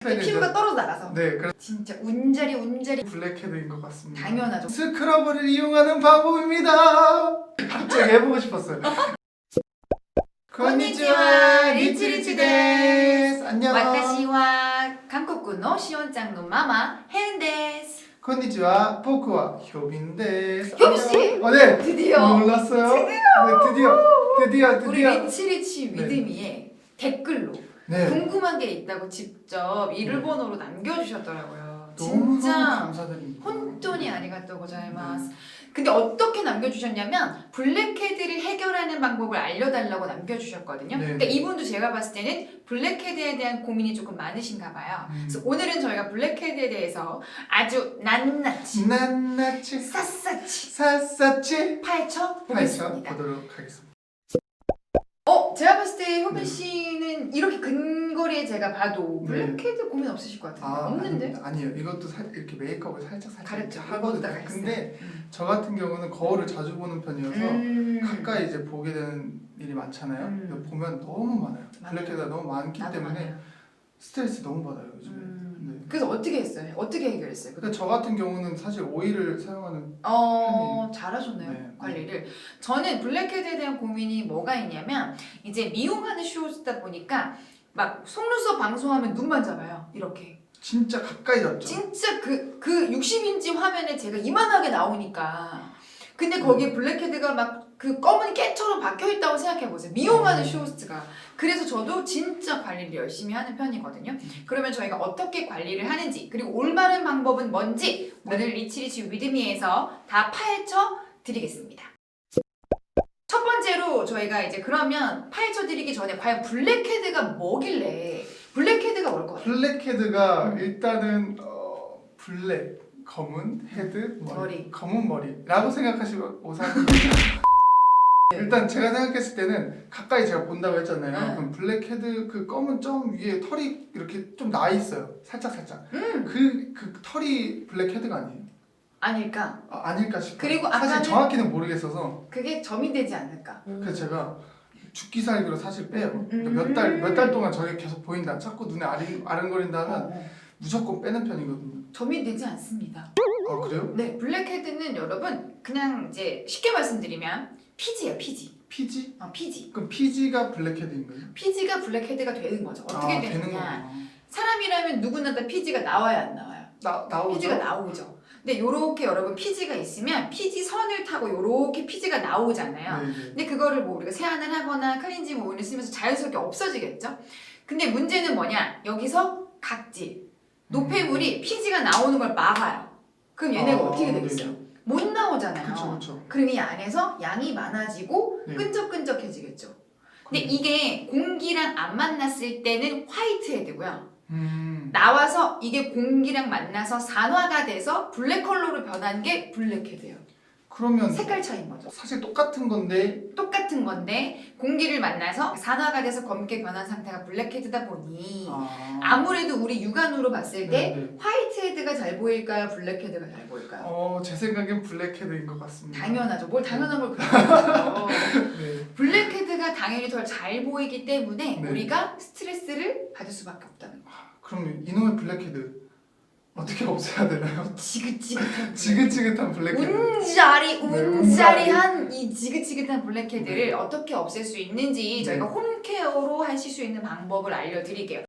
피부가 떨어져 나가서. 네, 그래서 진짜 운자리 블랙헤드인 것 같습니다. 당연하죠. 스크러버를 이용하는 방법입니다. 갑자기 해보고 싶었어요. konnichiwa, 리치리치 데스. 안녕. 私は韓国のしおんちゃんのママヘンです。 konnichiwa, 포크와 효빈 데스. 효빈 씨! 네. 드디어 몰랐어요? 드디어. 우리 리치리치 네. 위드미에 댓글로 네. 궁금한 게 있다고 직접 일본어로 남겨주셨더라고요. 너무 진짜 감사드립니다. 혼돈이 아리가또 고자이마스. 근데 어떻게 남겨주셨냐면 블랙헤드를 해결하는 방법을 알려달라고 남겨주셨거든요. 네. 그러니까 이분도 제가 봤을 때는 블랙헤드에 대한 고민이 조금 많으신가 봐요. 그래서 오늘은 저희가 블랙헤드에 대해서 아주 낱낱이 샅샅이 파헤쳐 보겠습니다. 보도록 하겠습니다. 제가 봤을 때 효빈 네. 씨는 이렇게 근거리에 제가 봐도 네. 블랙헤드 고민 없으실 것 같은데. 없는데? 아니에요. 이것도 이렇게 메이크업을 살짝 가렸죠. 하거든요. 이것도 근데 저 같은 경우는 거울을 자주 보는 편이어서 가까이 이제 보게 되는 일이 많잖아요. 근데 보면 너무 많아요. 맞아요. 블랙헤드가 너무 많기 나도 때문에 많아요. 스트레스 너무 받아요 요즘에. 네. 그래서 어떻게 했어요? 어떻게 해결했어요? 근데 저 같은 경우는 사실 오일을 사용하는 잘하셨네요. 네. 관리를. 저는 블랙헤드에 대한 고민이 뭐가 있냐면 이제 미용하는 쇼스다 보니까 막 속눈썹 방송하면 눈만 잡아요. 이렇게. 진짜 가까이 잡죠. 진짜 그 60인치 화면에 제가 이만하게 나오니까. 근데 거기에 블랙헤드가 막 그 검은 깨처럼 박혀있다고 생각해보세요. 미용하는 쇼호스트가. 그래서 저도 진짜 관리를 열심히 하는 편이거든요. 그러면 저희가 어떻게 관리를 하는지 그리고 올바른 방법은 뭔지 오늘 리치리치 위드미에서 다 파헤쳐 드리겠습니다. 첫 번째로 저희가 이제 그러면 파헤쳐 드리기 전에 과연 블랙헤드가 뭐길래 블랙헤드가 뭘 것 같아요? 블랙헤드가 일단은 블랙 검은 헤드 머리. 검은 머리라고 생각하시고 사실 일단 제가 생각했을 때는 가까이 제가 본다고 했잖아요. 그럼 블랙헤드 그 검은 점 위에 털이 이렇게 좀 나 있어요. 살짝. 그 털이 블랙헤드가 아니에요. 아닐까? 아닐까 싶어요. 그리고 사실 아까는 정확히는 모르겠어서 그게 점이 되지 않을까? 그래서 제가 죽기 살기로 사실 빼요. 몇 달 동안 저게 계속 보인다. 자꾸 눈에 아른거린다면 무조건 빼는 편이거든요. 점이 되지 않습니다. 아 그래요? 네, 블랙헤드는 여러분 그냥 이제 쉽게 말씀드리면 피지예요, 피지. 피지? 피지. 그럼 피지가 블랙헤드인가요? 피지가 블랙헤드가 되는 거죠. 어떻게 되는 되느냐? 거구나. 사람이라면 누구나 다 피지가 나와요, 안 나와요? 나오죠? 피지가 나오죠. 근데 요렇게 여러분 피지가 있으면 피지 선을 타고 요렇게 피지가 나오잖아요. 네네. 근데 그거를 뭐 우리가 세안을 하거나 클렌징 오일을 쓰면서 자연스럽게 없어지겠죠? 근데 문제는 뭐냐? 여기서 각질, 노폐물이 피지가 나오는 걸 막아요. 그럼 얘네가 어떻게 되겠어요? 네네. 못 나오잖아요. 그쵸. 그럼 이 안에서 양이 많아지고 네. 끈적끈적해지겠죠. 근데 이게 공기랑 안 만났을 때는 화이트헤드고요. 나와서 이게 공기랑 만나서 산화가 돼서 블랙 컬러로 변한 게 블랙헤드예요. 그러면 색깔 차이인 거죠. 사실 똑같은 건데 똑같은 건데 공기를 만나서 산화가 돼서 검게 변한 상태가 블랙헤드다 보니 아무래도 우리 육안으로 봤을 때 네네. 화이트헤드가 잘 보일까요? 블랙헤드가 잘 보일까요? 제 생각엔 블랙헤드인 것 같습니다. 당연하죠. 뭘 당연한 걸 그렇게 하죠. 네. 블랙헤드가 당연히 더 잘 보이기 때문에 네. 우리가 스트레스를 받을 수밖에 없다는 거예요. 그럼 이놈의 블랙헤드 어떻게 없애야 되나요? 지긋지긋한 지긋지긋한 블랙헤드. 운자리한 이 지긋지긋한 블랙헤드를 어떻게 없앨 수 있는지 저희가 홈케어로 하실 수 있는 방법을 알려드릴게요.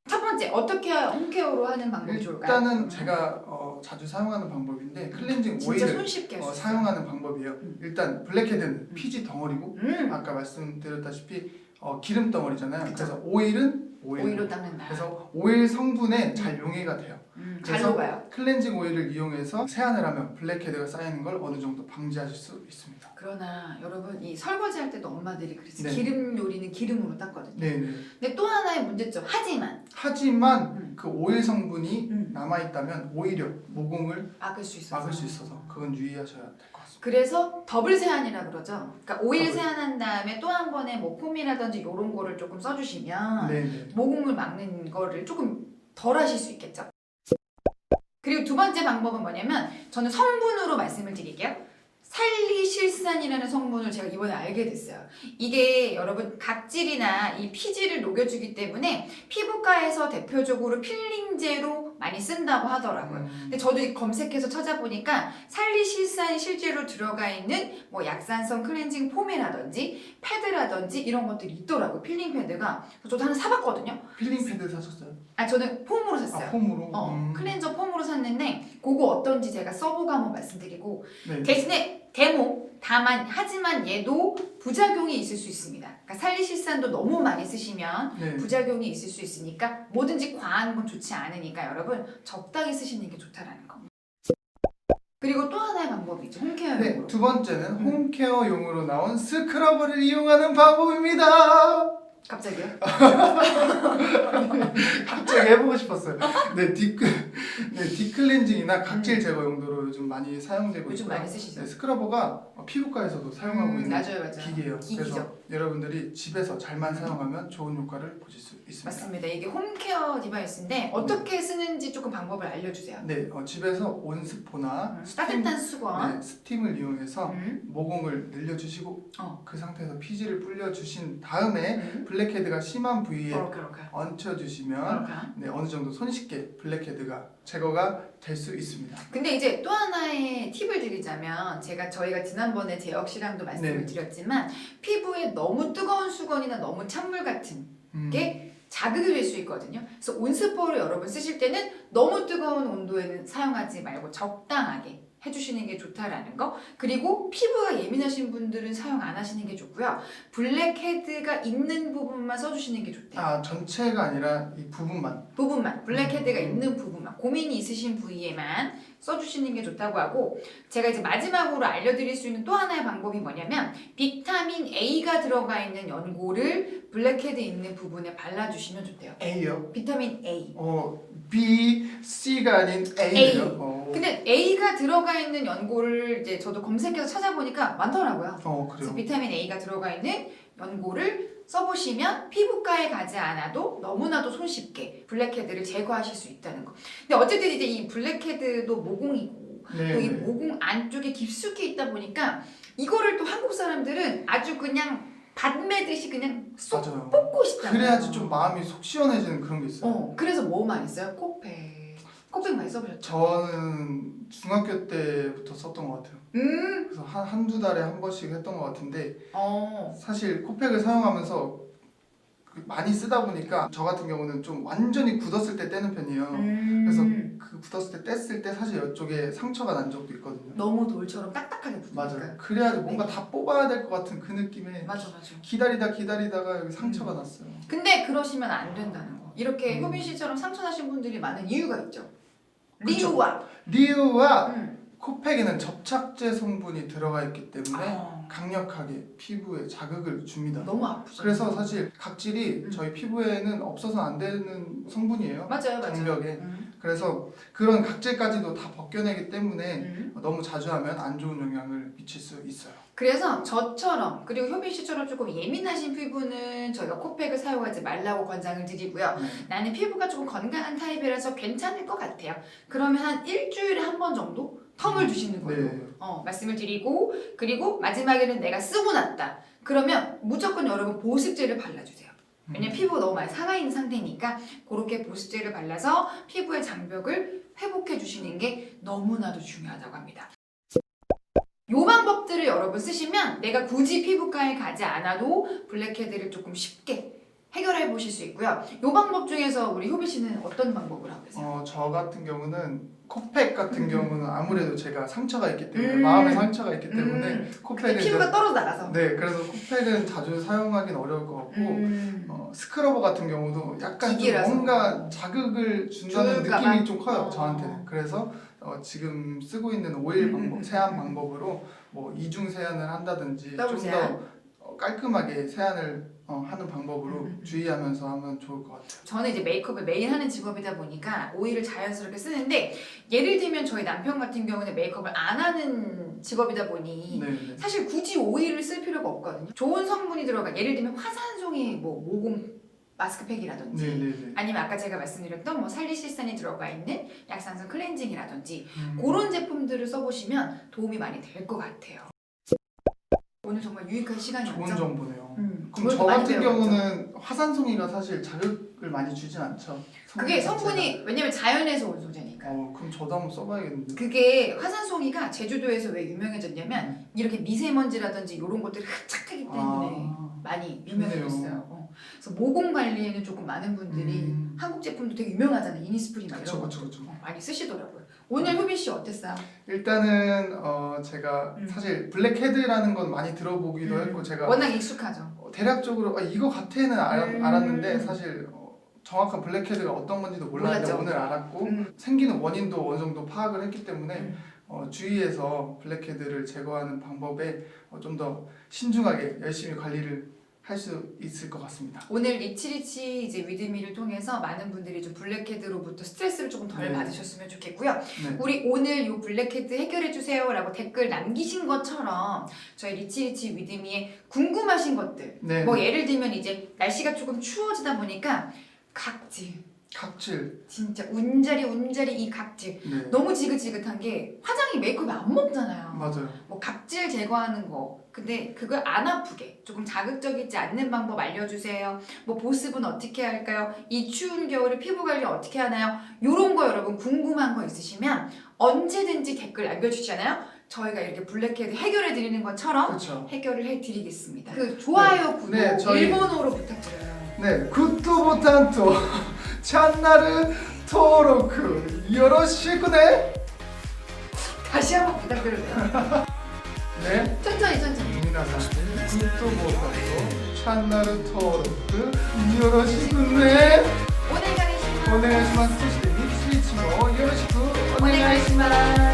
첫 번째, 어떻게 홈케어로 하는 방법이 좋을까요? 일단은 제가 자주 사용하는 방법인데 클렌징 진짜 오일을 손쉽게 할수 있어요. 사용하는 방법이에요. 일단 블랙헤드는 피지 덩어리고 아까 말씀드렸다시피 기름 덩어리잖아요. 그쵸. 그래서 오일은 오일로 닦는다. 그래서 오일 성분에 잘 용해가 돼요. 잘 그래서 녹아요. 클렌징 오일을 이용해서 세안을 하면 블랙헤드가 쌓이는 걸 어느 정도 방지하실 수 있습니다. 그러나 여러분 이 설거지 할 때도 엄마들이 그렇지 네. 기름 요리는 기름으로 닦거든요. 네네. 근데 또 하나의 문제점. 하지만 그 오일 성분이 남아있다면 오히려 모공을 막을 수 있어서. 막을 수 있어서 그건 유의하셔야 될 것 같습니다. 그래서 더블 세안이라 그러죠. 그러니까 오일 더블. 세안한 다음에 또 한 번에 뭐 폼이라든지 이런 거를 조금 써주시면 네네. 모공을 막는 거를 조금 덜 하실 수 있겠죠. 그리고 두 번째 방법은 뭐냐면 저는 성분으로 말씀을 드릴게요. 살리실산이라는 성분을 제가 이번에 알게 됐어요. 이게 여러분 각질이나 이 피지를 녹여주기 때문에 피부과에서 대표적으로 필링제로 많이 쓴다고 하더라고요. 근데 저도 검색해서 찾아보니까 살리실산이 실제로 들어가 있는 뭐 약산성 클렌징 폼이라든지 패드라든지 이런 것들이 있더라고요. 필링 패드가. 그래서 저도 하나 사봤거든요. 필링 패드 사셨어요? 아 저는 폼으로 샀어요. 아, 폼으로? 클렌저 폼으로 샀는데 그거 어떤지 제가 써보고 한번 말씀드리고 네. 대신에 하지만 얘도 부작용이 있을 수 있습니다. 그러니까 살리실산도 너무 많이 쓰시면 네. 부작용이 있을 수 있으니까 뭐든지 과한 건 좋지 않으니까 여러분 적당히 쓰시는 게 좋다라는 거. 그리고 또 하나의 방법이 있죠. 홈케어용으로. 네, 두 번째는 홈케어용으로 나온 스크러버를 이용하는 방법입니다. 갑자기요? 갑자기 해보고 싶었어요. 네, 딥클렌징이나 각질 제거 용도로 요즘 많이 사용되고 요즘 있고요. 많이 쓰시죠? 네, 스크러버가 피부과에서도 사용하고 있는 맞아요. 기기예요. 기기죠. 그래서 여러분들이 집에서 잘만 사용하면 좋은 효과를 보실 수 있습니다. 맞습니다. 이게 홈케어 디바이스인데 어떻게 쓰는지 조금 방법을 알려주세요. 네, 집에서 온스포나 따뜻한 수건. 네, 스팀을 이용해서 음. 모공을 늘려주시고 어. 그 상태에서 피지를 불려주신 다음에 블랙헤드가 심한 부위에 이렇게. 얹혀주시면 네, 어느 정도 손쉽게 블랙헤드가 제거가 될 수 있습니다. 근데 이제 또 하나의 팁을 드리자면 저희가 지난번에 재혁 씨랑도 말씀을 네. 드렸지만 피부에 너무 뜨거운 수건이나 너무 찬물 같은 게 자극이 될 수 있거든요. 그래서 온스포를 여러분 쓰실 때는 너무 뜨거운 온도에는 사용하지 말고 적당하게 해주시는 게 좋다라는 거. 그리고 피부가 예민하신 분들은 사용 안 하시는 게 좋고요. 블랙헤드가 있는 부분만 써주시는 게 좋대요. 아, 전체가 아니라 이 부분만. 블랙헤드가 있는 부분만, 고민이 있으신 부위에만 써주시는 게 좋다고 하고, 제가 이제 마지막으로 알려드릴 수 있는 또 하나의 방법이 뭐냐면 비타민 A가 들어가 있는 연고를 블랙헤드 있는 부분에 발라주시면 좋대요. A요? 비타민 A. B, C가 아닌 A예요? 근데 A가 들어가 있는 연고를 이제 저도 검색해서 찾아보니까 많더라고요. 그래요? 그래서 비타민 A가 들어가 있는 연고를 써보시면 피부과에 가지 않아도 너무나도 손쉽게 블랙헤드를 제거하실 수 있다는 거. 근데 어쨌든 이제 이 블랙헤드도 모공이고 네. 또 이 모공 안쪽에 깊숙이 있다 보니까 이거를 또 한국 사람들은 아주 그냥 밭매듯이 그냥 쏙 맞아요. 뽑고 싶잖아요. 그래야지 좀 마음이 속 시원해지는 그런 게 있어요. 그래서 뭐 많이 써요? 코팩. 코팩 많이 써보셨죠? 저는 중학교 때부터 썼던 것 같아요. 그래서 한두 달에 한 번씩 했던 것 같은데 사실 코팩을 사용하면서 많이 쓰다 보니까 저 같은 경우는 좀 완전히 굳었을 때 떼는 편이에요. 그래서 그 굳었을 때 뗐을 때 사실 이쪽에 상처가 난 적도 있거든요. 너무 돌처럼 딱딱하게 붙으니까. 맞아요. 그래야지 뭔가 다 뽑아야 될 것 같은 그 느낌에 맞아. 기다리다가 여기 상처가 났어요. 근데 그러시면 안 된다는 거. 이렇게 효빈 씨처럼 상처 나신 분들이 많은 이유가 있죠. 리우와 코팩에는 접착제 성분이 들어가 있기 때문에 강력하게 피부에 자극을 줍니다. 너무 아프죠. 그래서 사실 각질이 저희 피부에는 없어서 안 되는 성분이에요. 맞아요. 장벽에. 그래서 그런 각질까지도 다 벗겨내기 때문에 너무 자주 하면 안 좋은 영향을 미칠 수 있어요. 그래서 저처럼 그리고 효빈 씨처럼 조금 예민하신 피부는 저희가 코팩을 사용하지 말라고 권장을 드리고요. 나는 피부가 조금 건강한 타입이라서 괜찮을 것 같아요. 그러면 한 일주일에 한 번 정도 텀을 두시는 걸로 네. 말씀을 드리고, 그리고 마지막에는 내가 쓰고 났다. 그러면 무조건 여러분 보습제를 발라주세요. 왜냐면 피부가 너무 많이 살아있는 상태니까 그렇게 보습제를 발라서 피부의 장벽을 회복해 주시는 게 너무나도 중요하다고 합니다. 요 방법들을 여러분 쓰시면 내가 굳이 피부과에 가지 않아도 블랙헤드를 조금 쉽게 해결해 보실 수 있고요. 요 방법 중에서 우리 효빈 씨는 어떤 방법을 하고 계세요? 저 같은 경우는 코팩 같은 경우는 아무래도 제가 상처가 있기 때문에 마음에 상처가 있기 때문에 코팩은 피부가 떨어져 나가서. 네, 그래서 코팩은 자주 사용하긴 어려울 것 같고 스크러버 같은 경우도 약간 좀 기계라서. 뭔가 자극을 준다는 줄까봐? 느낌이 좀 커요, 저한테는. 그래서 지금 쓰고 있는 오일 방법, 세안 방법으로 뭐 이중 세안을 한다든지 더블 좀 더 깔끔하게 세안을 하는 방법으로 주의하면서 하면 좋을 것 같아요. 저는 이제 메이크업을 매일 하는 직업이다 보니까 오일을 자연스럽게 쓰는데, 예를 들면 저희 남편 같은 경우는 메이크업을 안 하는 직업이다 보니 네. 사실 굳이 오일을 쓸 필요가 없거든요. 좋은 성분이 들어간, 예를 들면 화산송이 뭐 모공 마스크팩이라든지 네네네. 아니면 아까 제가 말씀드렸던 뭐 살리실산이 들어가 있는 약산성 클렌징이라든지 음. 그런 제품들을 써보시면 도움이 많이 될 것 같아요. 오늘 정말 유익한 시간이었죠? 좋은 정보네요. 그럼 그것도 저 많이 같은 배웠죠. 경우는 화산송이가 사실 자극을 많이 주진 않죠. 그게 자체가. 성분이 왜냐면 자연에서 온 소재니까. 그럼 저도 한번 써봐야겠는데. 그게 화산송이가 제주도에서 왜 유명해졌냐면 이렇게 미세먼지라든지 이런 것들이 흡착하기 때문에 많이 유명해졌어요. 그래서 모공 관리에는 조금 많은 분들이 한국 제품도 되게 유명하잖아요. 이니스프리 막 이런 거 그쵸. 많이 쓰시더라고요. 오늘 효빈 씨 어땠어요? 일단은 제가 사실 블랙헤드라는 건 많이 들어보기도 했고 제가 워낙 익숙하죠. 대략적으로 이거 같아는 알았는데 사실 정확한 블랙헤드가 어떤 건지도 몰랐는데 몰랐죠. 오늘 알았고 생기는 원인도 어느 정도 파악을 했기 때문에 주위에서 블랙헤드를 제거하는 방법에 좀 더 신중하게 열심히 관리를 할 수 있을 것 같습니다. 오늘 리치리치 이제 위드미를 통해서 많은 분들이 좀 블랙헤드로부터 스트레스를 조금 덜 네. 받으셨으면 좋겠고요. 네. 우리 오늘 요 블랙헤드 해결해 주세요라고 댓글 남기신 것처럼 저희 리치리치 위드미에 궁금하신 것들 네. 뭐 예를 들면 이제 날씨가 조금 추워지다 보니까 각질 각질. 진짜 운자리 이 각질 네. 너무 지긋지긋한 게 화장이 메이크업에 안 먹잖아요. 맞아요. 뭐 각질 제거하는 거 근데 그걸 안 아프게 조금 자극적이지 않는 방법 알려주세요. 뭐 보습은 어떻게 할까요? 이 추운 겨울에 피부 관리 어떻게 하나요? 요런 거 여러분 궁금한 거 있으시면 언제든지 댓글 남겨주시잖아요. 저희가 이렇게 블랙헤드 해결해 드리는 것처럼 그렇죠. 해결을 해드리겠습니다. 그 좋아요, 구독 네, 저희- 일본어로 부탁드려요. 네, 굿도 보탄토 찬나르 토로크 요로시쿠네. 다시 한번 부탁드려요. 네, 천천히. 미나상 굿도 보탄토 찬나르 토로크 요로시쿠네. 오네가이시마스. 오네가이시마스. そしてミキスイッチもよろしくお願いします。 오네가이시마스.